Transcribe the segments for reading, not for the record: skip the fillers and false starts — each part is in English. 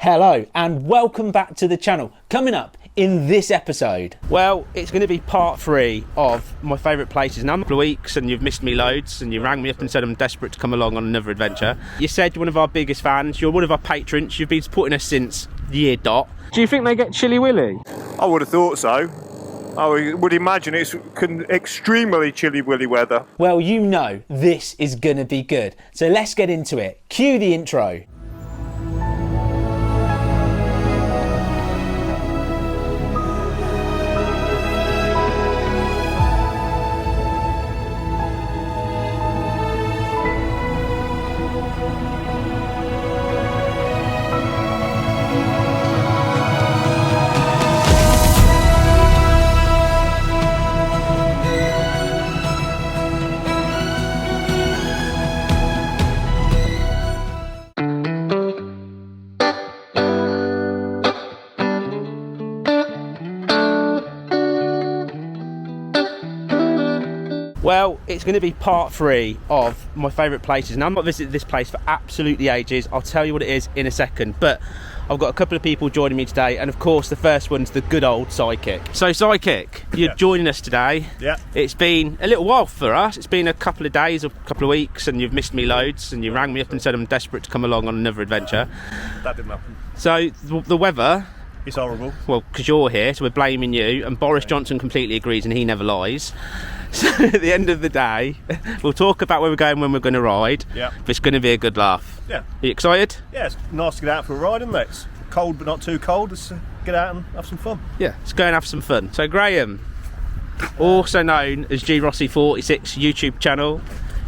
Hello and welcome back to the channel. Coming up in this episode, well, it's going to be part 3 of my favourite places. Now, a couple of weeks and you've missed me loads and you rang me up and said I'm desperate to come along on another adventure. You said you're one of our biggest fans, you're one of our patrons, you've been supporting us since year dot. Do you think they get chilly willy? I would have thought so. I would imagine it's extremely chilly willy weather. Well, you know this is going to be good. So let's get into it. Cue the intro. Well, it's going to be part 3 of my favourite places. Now, I've not visited this place for absolutely ages. I'll tell you what it is in a second. But I've got a couple of people joining me today. And of course, the first one's the good old Sidekick. So, Sidekick, you're joining us today. Yeah. It's been a little while for us. It's been a couple of days, a couple of weeks, and you've missed me loads. And you rang me up and said I'm desperate to come along on another adventure. That didn't happen. So, the weather... It's horrible. Well, because you're here, so we're blaming you. And Boris Johnson completely agrees and he never lies. So at the end of the day, we'll talk about where we're going, when we're going to ride. Yeah. But it's going to be a good laugh. Yeah. Are you excited? Yeah, it's nice to get out for a ride, isn't it? It's cold but not too cold. Let's get out and have some fun. Yeah, let's go and have some fun. So Graham, also known as G Rossi 46 YouTube channel,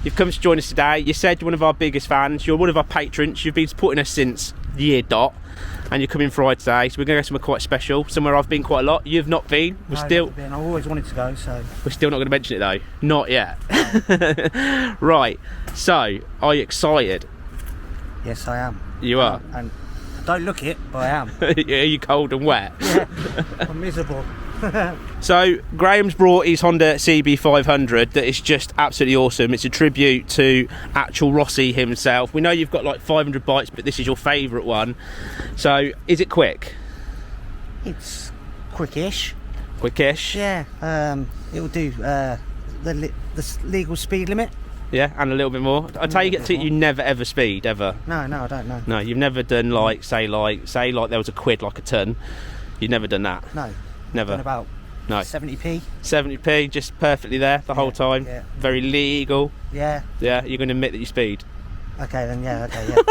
you've come to join us today. You said you're one of our biggest fans, you're one of our patrons, you've been supporting us since year dot. And you're coming for a ride today, so we're going to go somewhere quite special, somewhere I've been quite a lot. You've not been. I've always wanted to go, so... We're still not going to mention it though. Not yet. Right, so, are you excited? Yes, I am. You are? And I don't look it, but I am. Are you cold and wet? Yeah, I'm miserable. So, Graham's brought his Honda CB500 that is just absolutely awesome. It's a tribute to actual Rossi himself. We know you've got like 500 bikes, but this is your favourite one. So, is it quick? It's quickish. Quickish? Yeah, it'll do the legal speed limit. Yeah, and a little bit more. I take it you never ever speed, ever? No, I don't know. No, you've never done like, say like there was a quid like a ton. You've never done that? No. Never. Done about 70p. 70p, just perfectly there the whole time. Yeah. Very legal. Yeah. Yeah, you're going to admit that you speed. Okay then, yeah.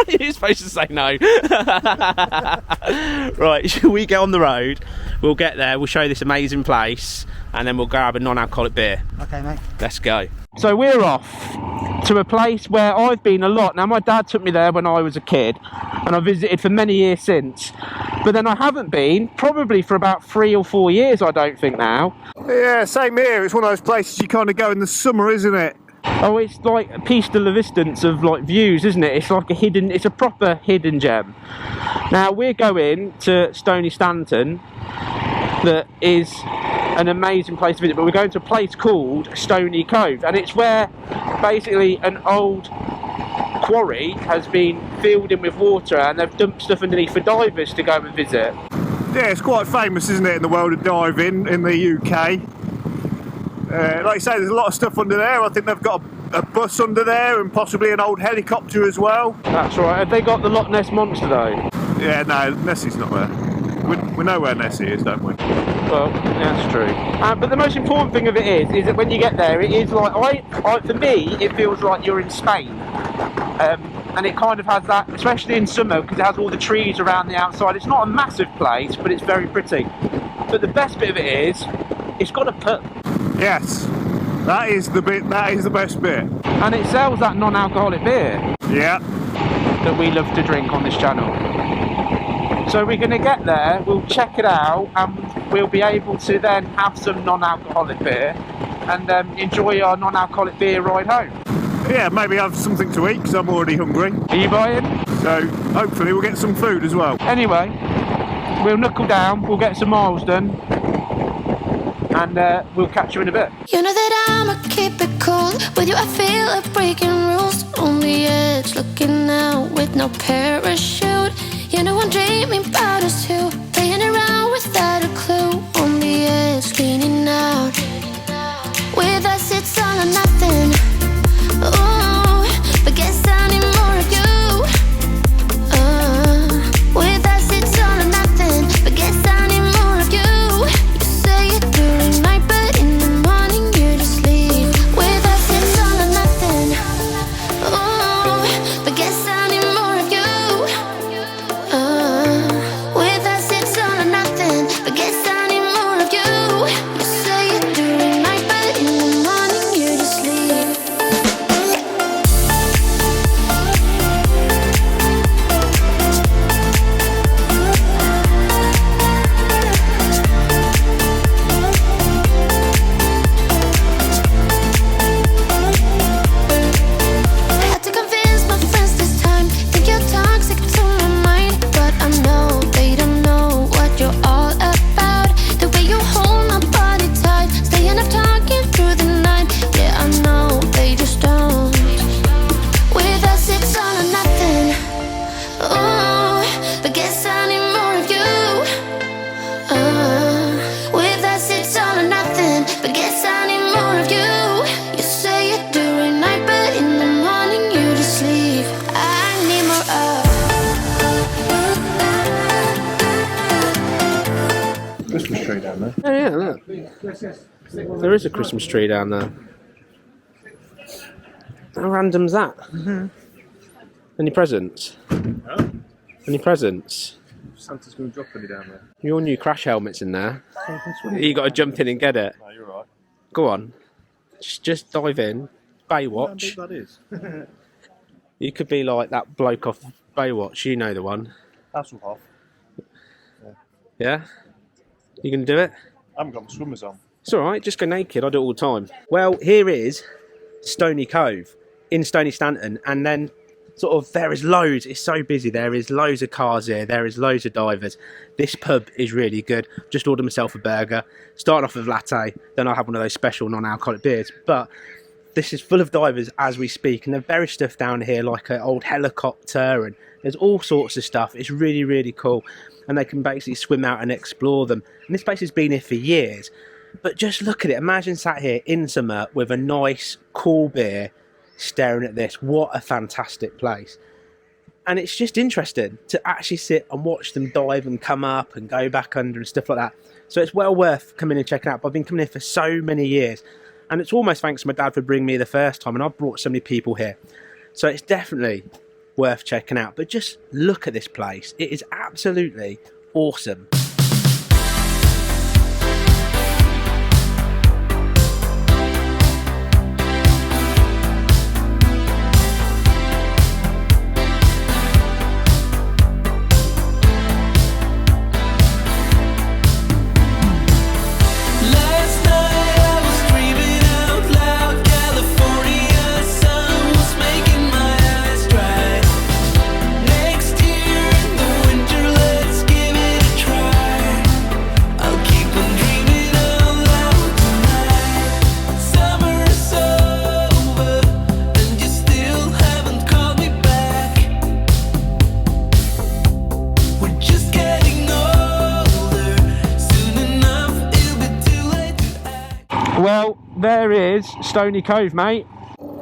You're supposed to say no. Right, shall we get on the road? We'll get there, we'll show you this amazing place, and then we'll grab a non-alcoholic beer. Okay, mate. Let's go. So we're off to a place where I've been a lot. Now, my dad took me there when I was a kid, and I visited for many years since. But then I haven't been, probably for about 3 or 4 years, I don't think now. Yeah, same here. It's one of those places you kind of go in the summer, isn't it? Oh, it's like a piece de la resistance of like views, isn't it? It's like it's a proper hidden gem. Now, we're going to Stoney Stanton, that is an amazing place to visit, but we're going to a place called Stoney Cove, and it's where basically an old quarry has been filled in with water and they've dumped stuff underneath for divers to go and visit. Yeah, it's quite famous, isn't it, in the world of diving in the UK. Like you say, there's a lot of stuff under there. I think they've got a bus under there and possibly an old helicopter as well. That's right. Have they got the Loch Ness Monster though? Yeah, no, Nessie's not there. We know where Nessie is, don't we? Well, that's true. But the most important thing of it is that when you get there, it is like, for me, it feels like you're in Spain. And it kind of has that, especially in summer, because it has all the trees around the outside. It's not a massive place, but it's very pretty. But the best bit of it is, it's got a pub. Yes, that is the best bit. And it sells that non-alcoholic beer. Yeah. That we love to drink on this channel. So we're going to get there, we'll check it out, and we'll be able to then have some non-alcoholic beer and enjoy our non-alcoholic beer ride home. Yeah, maybe have something to eat because I'm already hungry. Are you buying? So hopefully we'll get some food as well. Anyway, we'll knuckle down, we'll get some miles done, and we'll catch you in a bit. You know that I'ma keep it cool. With you I feel like breaking rules. On the edge, looking out with no parachute. You know I'm dreaming about us two, playing around without a clue. On the edge, cleaning out. With us it's all or nothing. Ooh, but guess I need more of you. With us it's all or nothing, but guess I need more of you. You say it during night, but in the morning you just leave. With us it's all or nothing. Ooh, but guess I need more of you. With us it's all or nothing, but guess I need more of you. You say it during night, but in the morning you just leave. Had to convince my friends this time. Think you're toxic to my mind, but I know they don't know what you're all about. The way you hold my body tight, staying up talking through the night. Yeah, I know they just don't. With us it's all or nothing. Ooh, but guess I need more of you. With us it's all or nothing, but guess I need more of you. You say it during night, but in the morning you just leave. I need more of. Christmas tree down there. Oh yeah, look. There is a Christmas tree down there. How random's that? Any presents? Oh, Any presents? Santa's going to drop any down there. Your new crash helmet's in there. You got to jump in and get it. No, you're right. Go on. Just dive in. How Baywatch. big that is. You could be like that bloke off Baywatch. You know the one. Hasselhoff. Yeah? You can do it? I haven't got my swimmers on. It's alright, just go naked. I do it all the time. Well, here is Stoney Cove in Stoney Stanton, and then sort of there is loads. It's so busy. There is loads of cars here. There is loads of divers. This pub is really good. Just ordered myself a burger. Starting off with latte. Then I'll have one of those special non-alcoholic beers. But this is full of divers as we speak, and they've buried stuff down here like an old helicopter, and there's all sorts of stuff. It's really, really cool, and they can basically swim out and explore them. And this place has been here for years, but just look at it. Imagine sat here in summer with a nice, cool beer, staring at this. What a fantastic place. And it's just interesting to actually sit and watch them dive and come up and go back under and stuff like that. So it's well worth coming and checking out. But I've been coming here for so many years, and it's almost thanks to my dad for bringing me the first time, and I've brought so many people here. So it's definitely worth checking out. But just look at this place. It is absolutely awesome. Well, there is Stoney Cove, mate.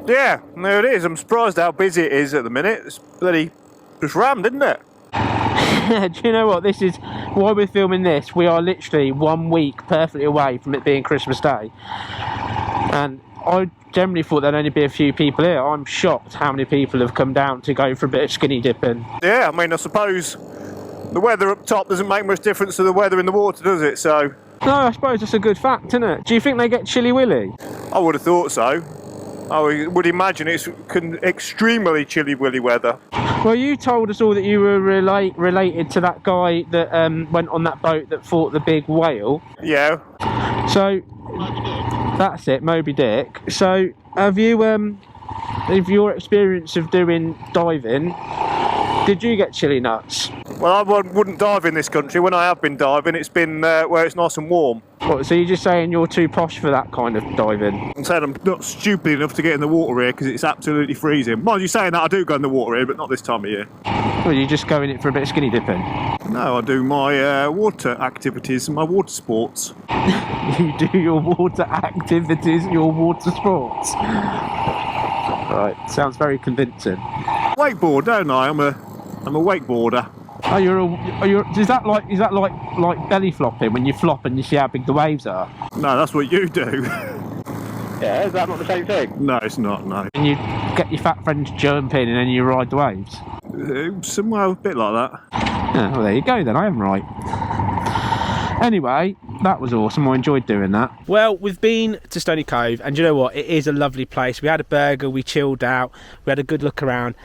Yeah, there it is. I'm surprised how busy it is at the minute. It's bloody just rammed, isn't it? Do you know what? This is why we're filming this. We are literally 1 week perfectly away from it being Christmas Day. And I generally thought there'd only be a few people here. I'm shocked how many people have come down to go for a bit of skinny dipping. Yeah, I mean, I suppose the weather up top doesn't make much difference to the weather in the water, does it? So No, I suppose that's a good fact, isn't it? Do you think they get chilly willy? I would have thought so. I would imagine it's extremely chilly willy weather. Well, you told us all that you were related to that guy that went on that boat that fought the big whale. Yeah. So that's it, Moby Dick. So have you, if your experience of doing diving, Did you get chilly nuts? Well, I wouldn't dive in this country. When I have been diving, it's been where it's nice and warm. What, so you're just saying you're too posh for that kind of diving? I'm saying I'm not stupid enough to get in the water here because it's absolutely freezing. Mind you saying that, I do go in the water here, but not this time of year. Well, you just go in it for a bit of skinny dipping? No, I do my water activities and my water sports. You do your water activities, your water sports? Right, sounds very convincing. Wakeboard, don't I? I'm a wakeboarder. Oh, is that like belly flopping when you flop and you see how big the waves are? No, that's what you do. Yeah, is that not the same thing? No, it's not, no. And you get your fat friends jumping and then you ride the waves? Somewhere a bit like that. Yeah, well, there you go then, I am right. Anyway, that was awesome. I enjoyed doing that. Well, we've been to Stoney Cove, and you know what? It is a lovely place. We had a burger, we chilled out, we had a good look around,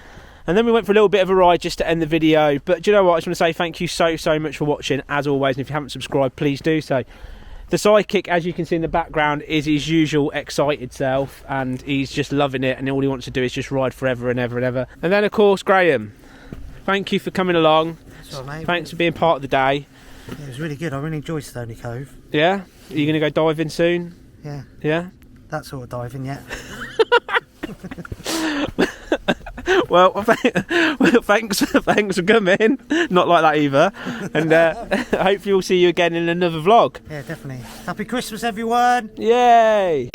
and then we went for a little bit of a ride just to end the video. But do you know what? I just want to say thank you so much for watching, as always, and if you haven't subscribed, please do so. The sidekick, as you can see in the background, is his usual excited self, and he's just loving it, and all he wants to do is just ride forever and ever and ever. And then, of course, Graham, thank you for coming along. That's all right, mate. Thanks for being part of the day. Yeah, it was really good. I really enjoyed Stoney Cove. Yeah? Are you going to go diving soon? Yeah. Yeah? That sort of diving, yeah. Well, thanks for coming. Not like that either. And hopefully we'll see you again in another vlog. Yeah, definitely. Happy Christmas, everyone. Yay!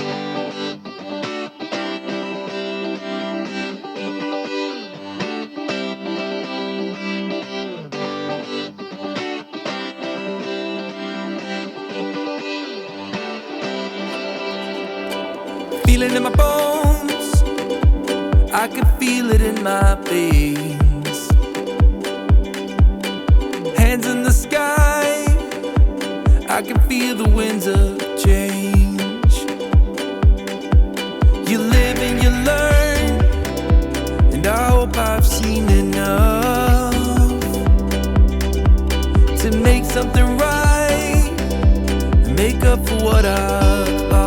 Feel it in my bones, I can feel it in my veins. Hands in the sky, I can feel the winds of change. You live and you learn, and I hope I've seen enough to make something right and make up for what I've lost.